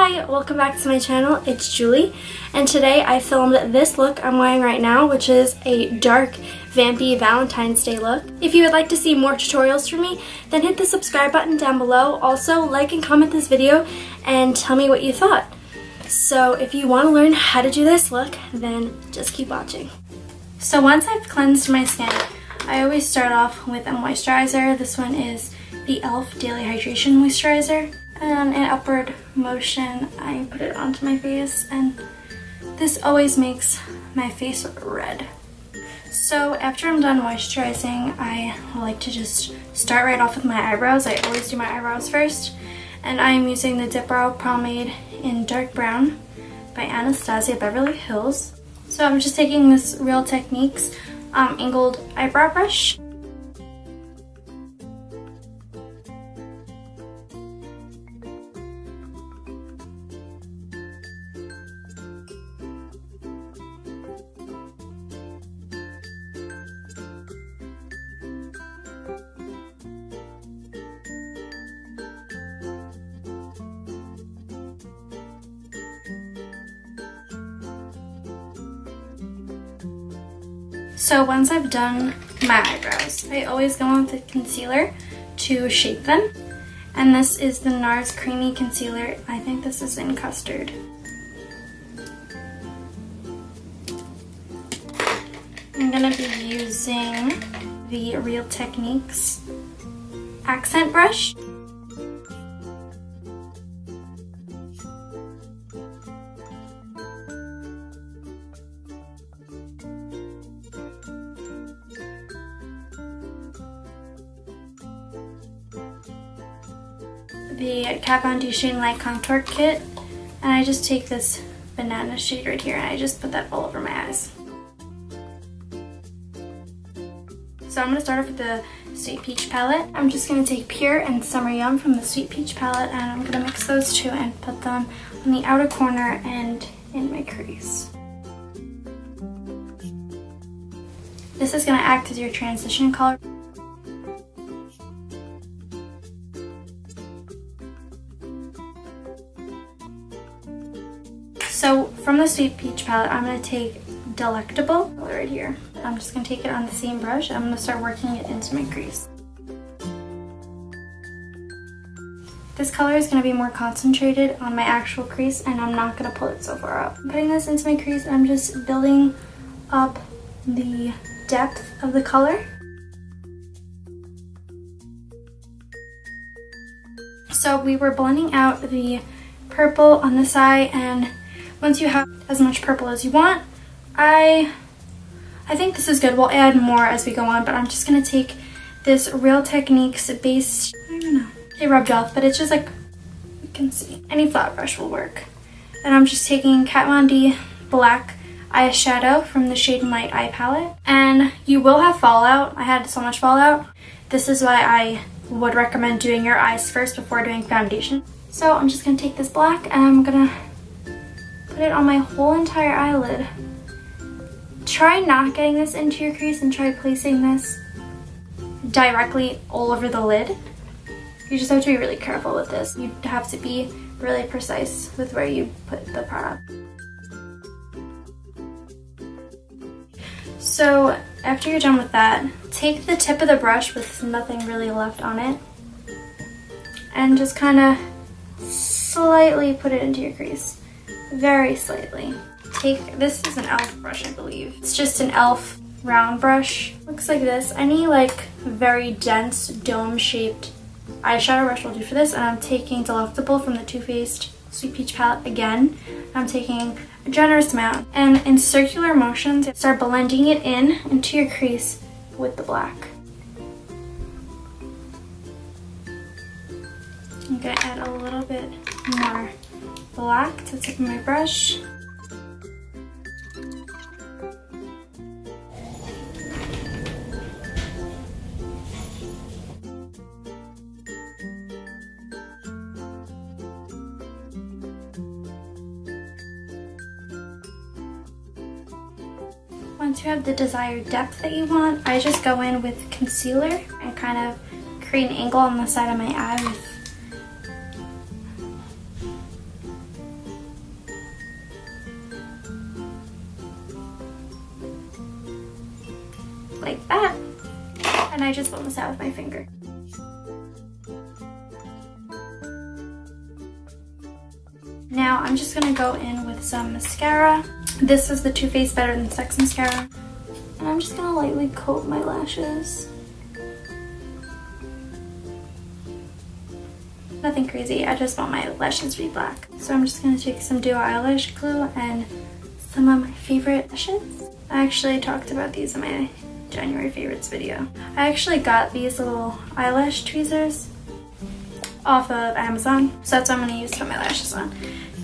Hi, welcome back to my channel. It's Julie, and today I filmed this look I'm wearing right now, which is a dark, vampy Valentine's Day look. If you would like to see more tutorials from me, then hit the subscribe button down below. Also, like and comment this video and tell me what you thought. So if you want to learn how to do this look, then just keep watching. So once I've cleansed my skin, I always start off with a moisturizer. This one is the e.l.f. Daily Hydration Moisturizer. And in upward motion, I put it onto my face, and this always makes my face red. So after I'm done moisturizing, I like to just start right off with my eyebrows. I always do my eyebrows first, and I'm using the Dip Brow Pomade in Dark Brown by Anastasia Beverly Hills. So I'm just taking this Real Techniques angled eyebrow brush. So once I've done my eyebrows, I always go in with a concealer to shape them. And this is the NARS Creamy Concealer. I think this is in Custard. I'm going to be using the Real Techniques accent brush. The Kat Von D Shade Light Contour Kit, and I just take this banana shade right here and I just put that all over my eyes. So I'm going to start off with the Sweet Peach palette. I'm just going to take Pure and Summer Yum from the Sweet Peach palette, and I'm going to mix those two and put them on the outer corner and in my crease. This is going to act as your transition color. So from the Sweet Peach palette, I'm going to take Delectable right here. I'm just going to take it on the same brush. I'm going to start working it into my crease. This color is going to be more concentrated on my actual crease, and I'm not going to pull it so far up. I'm putting this into my crease, and I'm just building up the depth of the color. So we were blending out the purple on this eye, and once you have as much purple as you want, I think this is good. We'll add more as we go on, but I'm just going to take this Real Techniques base, I don't know, it rubbed off, but it's just like, you can see, any flat brush will work. And I'm just taking Kat Von D Black eyeshadow from the Shade and Light eye palette. And you will have fallout. I had so much fallout. This is why I would recommend doing your eyes first before doing foundation. So I'm just going to take this black and I'm going to put it on my whole entire eyelid. Try not getting this into your crease and try placing this directly all over the lid. You just have to be really careful with this. You have to be really precise with where you put the product. So after you're done with that, take the tip of the brush with nothing really left on it and just kind of slightly put it into your crease. Very slightly. This is an e.l.f. brush, I believe. It's just an e.l.f. round brush. Looks like this. Any like very dense dome shaped eyeshadow brush will do for this. And I'm taking Delectable from the Too Faced Sweet Peach palette again. I'm taking a generous amount, and in circular motions start blending it into your crease with the black. I'm going to add a little bit more black to the tip of my brush. Once you have the desired depth that you want, I just go in with concealer and kind of create an angle on the side of my eye with like that. And I just blend this out with my finger. Now I'm just gonna go in with some mascara. This is the Too Faced Better Than Sex mascara. And I'm just gonna lightly coat my lashes. Nothing crazy, I just want my lashes to be black. So I'm just gonna take some duo eyelash glue and some of my favorite lashes. I actually talked about these in my January favorites video. I actually got these little eyelash tweezers off of Amazon, so that's what I'm gonna use to put my lashes on.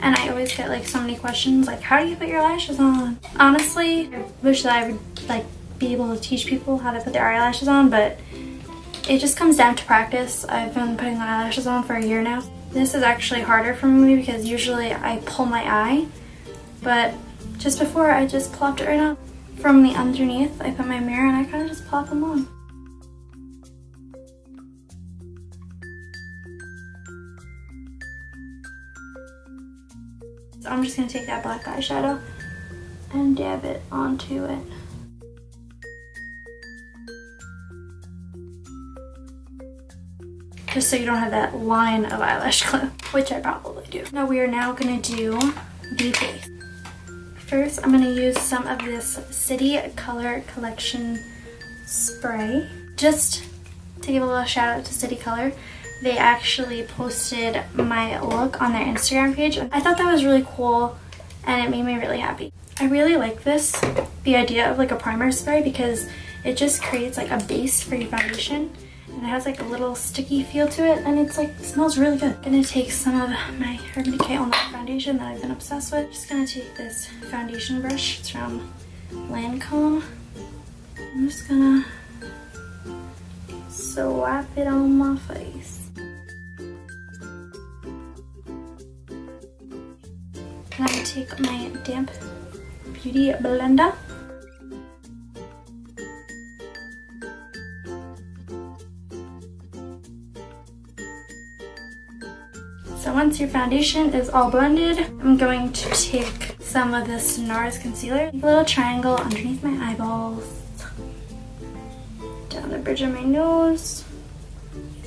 And I always get like so many questions like, how do you put your lashes on? Honestly, I wish that I would like be able to teach people how to put their eyelashes on, but it just comes down to practice. I've been putting my eyelashes on for a year now. This is actually harder for me because usually I pull my eye, but just before I just plopped it right on. From the underneath, I put my mirror and I kind of just plop them on. So I'm just going to take that black eyeshadow and dab it onto it. Just so you don't have that line of eyelash glue, which I probably do. Now we are now going to do the face. First, I'm going to use some of this City Color Collection spray. Just to give a little shout out to City Color. They actually posted my look on their Instagram page. I thought that was really cool and it made me really happy. I really like this, the idea of like a primer spray, because it just creates like a base for your foundation and it has like a little sticky feel to it and it's like, it smells really good. I'm gonna take some of my Urban Decay All Night foundation that I've been obsessed with. Just gonna take this foundation brush, it's from Lancome. I'm just gonna swap it on my face. And I'm going to take my damp beauty blender. So once your foundation is all blended, I'm going to take some of this NARS concealer, a little triangle underneath my eyeballs, down the bridge of my nose.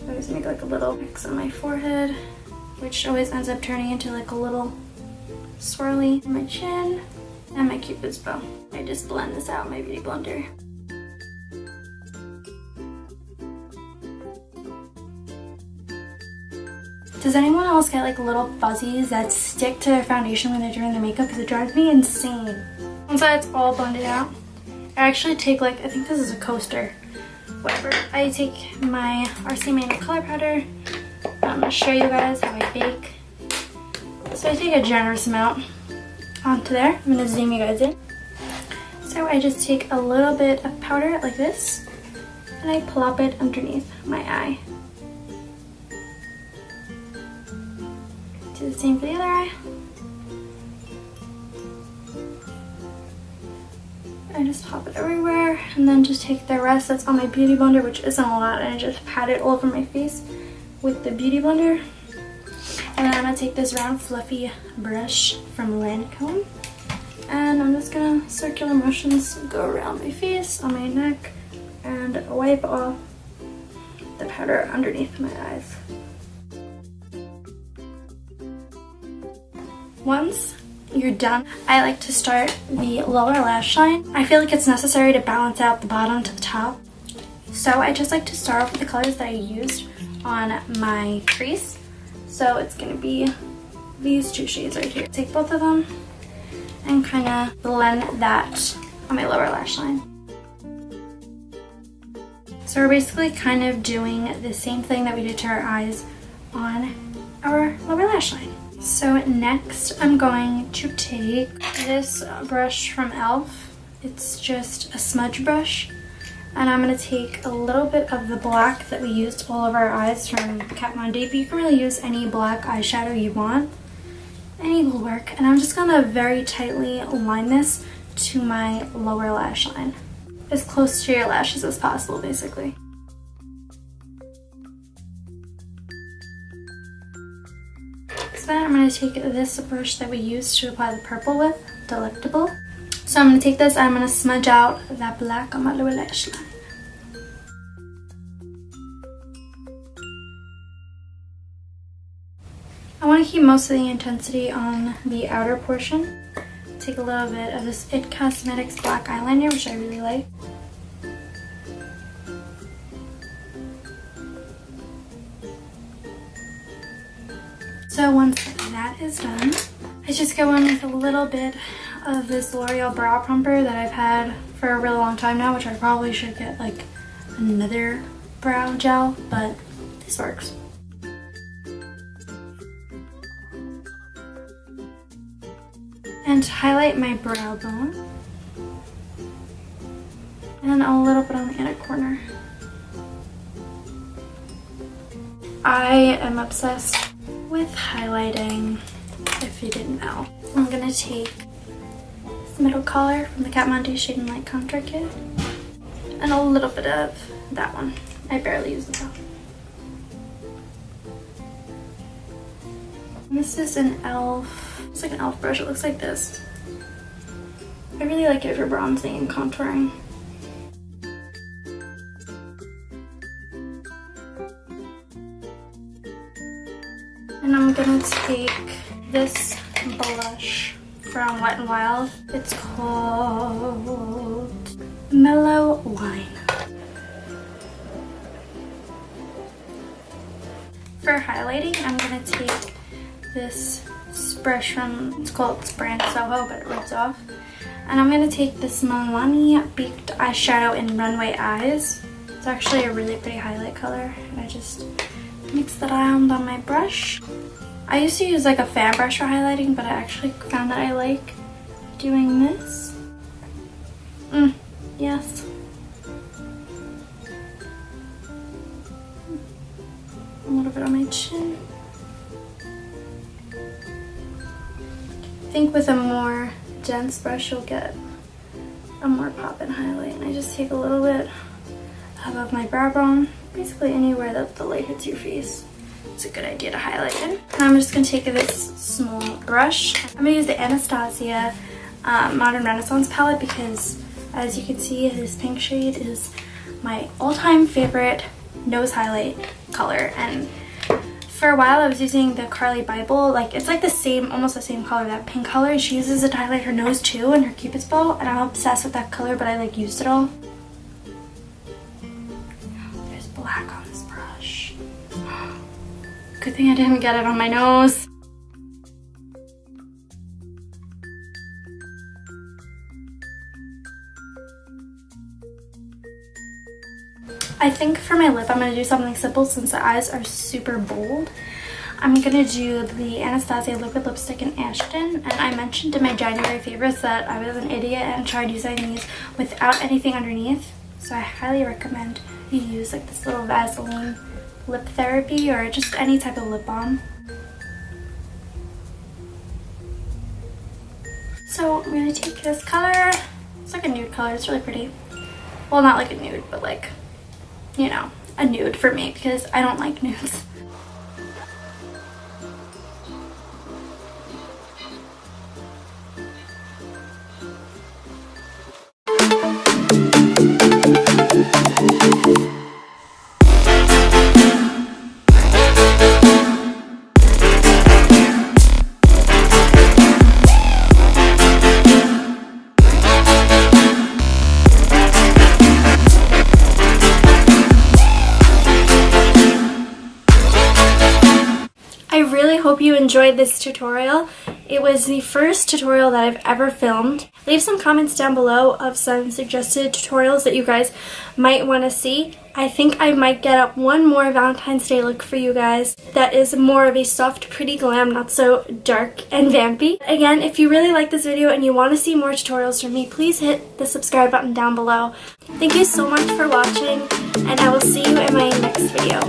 I always make like a little X on my forehead, which always ends up turning into like a little swirly on my chin and my cupid's bow. I just blend this out in my beauty blender. Does anyone else get like little fuzzies that stick to their foundation when they're doing their makeup? Because it drives me insane. Once that's all blended out, I actually take like, I think this is a coaster, whatever. I take my RC Manual color powder. I'm going to show you guys how I bake. So I take a generous amount onto there. I'm going to zoom you guys in. So I just take a little bit of powder like this and I plop it underneath my eye. Do the same for the other eye. I just pop it everywhere and then just take the rest that's on my beauty blender, which isn't a lot, and I just pat it all over my face with the beauty blender. And then I'm going to take this round fluffy brush from Lancome and I'm just going to circular motions go around my face, on my neck, and wipe off the powder underneath my eyes. Once you're done, I like to start the lower lash line. I feel like it's necessary to balance out the bottom to the top. So I just like to start off with the colors that I used on my crease. So it's going to be these two shades right here. Take both of them and kind of blend that on my lower lash line. So we're basically kind of doing the same thing that we did to our eyes on our lower lash line. So next I'm going to take this brush from e.l.f. It's just a smudge brush. And I'm going to take a little bit of the black that we used all over our eyes from Kat Von D, but you can really use any black eyeshadow you want. Any will work. And I'm just going to very tightly line this to my lower lash line. As close to your lashes as possible, basically. So then I'm going to take this brush that we used to apply the purple with, Delectable. So I'm going to take this and I'm going to smudge out that black on my lower lash line. I want to keep most of the intensity on the outer portion. Take a little bit of this It Cosmetics black eyeliner, which I really like. So once that is done, I just go in with a little bit of this L'Oreal Brow Plumper that I've had for a really long time now, which I probably should get like another brow gel, but this works. And to highlight my brow bone, and a little bit on the inner corner. I am obsessed with highlighting, if you didn't know. I'm gonna take this middle color from the Kat Von D Shade and Light Contour Kit, and a little bit of that one. I barely use it though. And this is an e.l.f. It's like an e.l.f. brush. It looks like this. I really like it for bronzing and contouring. And I'm gonna take this blush from Wet n Wild. It's called Mellow Wine. For highlighting, I'm gonna take this brush from, it's called Brand Soho, but it rubs off. And I'm gonna take this Milani Beaked Eyeshadow in Runway Eyes. It's actually a really pretty highlight color, and I just mix that around on my brush. I used to use like a fan brush for highlighting, but I actually found that I like doing this. Yes. A little bit on my chin. I think with a more dense brush you'll get a more pop-in highlight. And I just take a little bit above my brow bone, basically anywhere that the light hits your face. It's a good idea to highlight in. And I'm just going to take this small brush. I'm going to use the Anastasia Modern Renaissance palette because, as you can see, this pink shade is my all-time favorite nose highlight color. And for a while I was using the Carly Bible, like it's like the same, almost the same color, that pink color. She uses it to highlight her nose too and her Cupid's bow, and I'm obsessed with that color, but I like used it all. There's black on this brush. Good thing I didn't get it on my nose. I think for my lip I'm going to do something simple since the eyes are super bold. I'm going to do the Anastasia Liquid Lipstick in Ashton, and I mentioned in my January favorites that I was an idiot and tried using these without anything underneath. So I highly recommend you use like this little Vaseline lip therapy or just any type of lip balm. So I'm going to take this color. It's like a nude color. It's really pretty. Well, not like a nude, but like, you know, a nude for me because I don't like nudes. Hope you enjoyed this tutorial. It was the first tutorial that I've ever filmed. Leave some comments down below of some suggested tutorials that you guys might want to see. I think I might get up one more Valentine's Day look for you guys that is more of a soft, pretty glam, not so dark and vampy. Again, if you really like this video and you want to see more tutorials from me, please hit the subscribe button down below. Thank you so much for watching, and I will see you in my next video.